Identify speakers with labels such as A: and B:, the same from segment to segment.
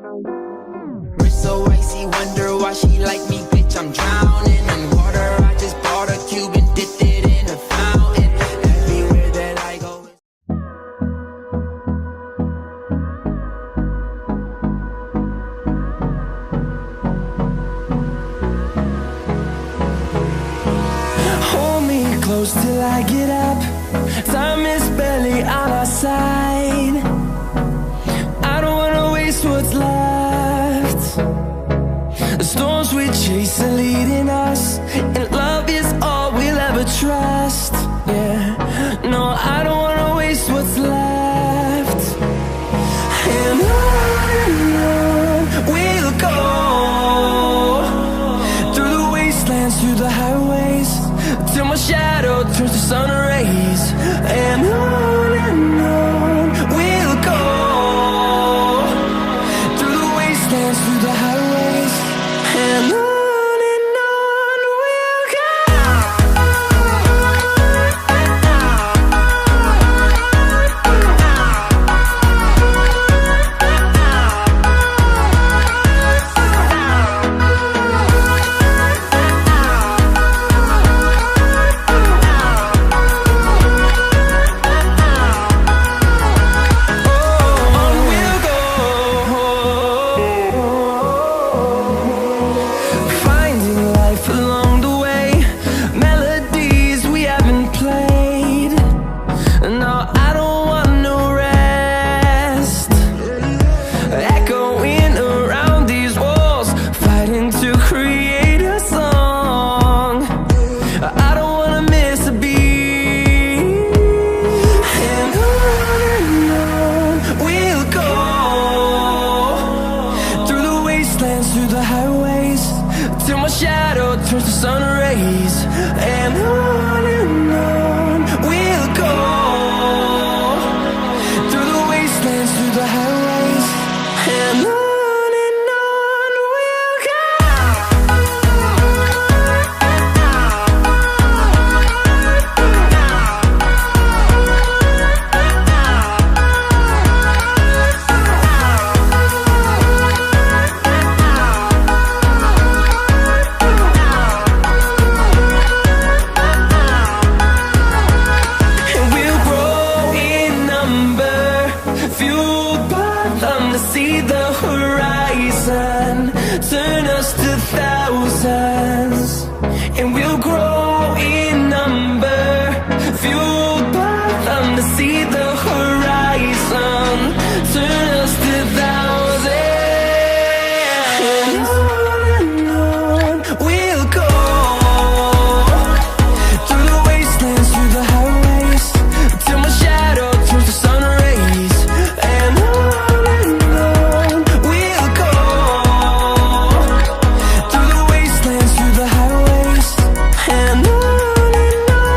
A: Wrist so icy, wonder why she like me, bitch, I'm drowning in water. I just bought a cube and dipped it in a fountain. Everywhere that I go is
B: hold me close till I get up. Time is barely on our side. I don't wanna waste what's left. The storms we chase are leading us, and love is all we'll ever trust. Yeah, no, I don't wanna waste what's left. And on we'll go, through the wastelands, through the highways, till my shadow turns to sun rays. And on we'll go, through the wastelands, through the highways, and on we'll go. Finding life along the way, melodies we haven't played. No, I don't want no rest. Echoing around these walls, fighting to create a song. I don't wanna miss a beat. And on we'll go, through the wastelands, through the highways, till my shadow turns to sun rays. And on we'll go, through the wastelands, through the highways, and on we'll go. And we'll grow in number, fueled by them to see the horizon, turn us to thousands. And we'll grow in number, fueled by them to see the horizon, turn us to thousands. And on we'll go, through the wastelands, through the highways, till my shadow turns to sun rays. And on we'll go, through the wastelands, through the highways, and on we'll go.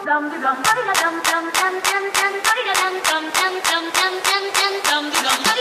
C: dum dum dum dum dum dum dum dum dum dum dum dum dum dum dum dum dum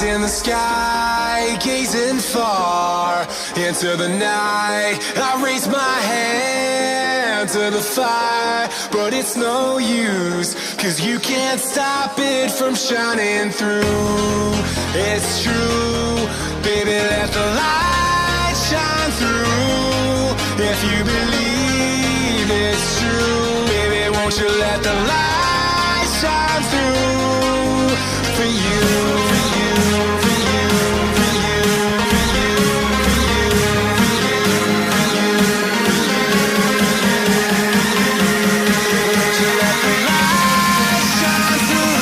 C: in the sky, gazing far into the night. I raise my hand to the fire, but it's no use, 'cause you can't stop it from shining through. It's true, baby, let the light shine through. If you believe it's true, baby, won't you let the light shine through for you, for you, for you, for you, for you, for you, for you, for you, won't you let the light shine through?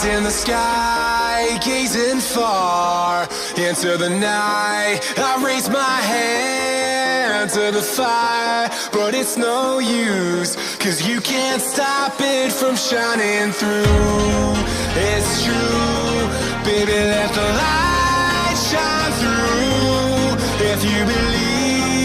C: In the sky, gazing far into the night. I raise my hand to the fire, but it's no use, 'cause you can't stop it from shining through. It's true, baby, let the light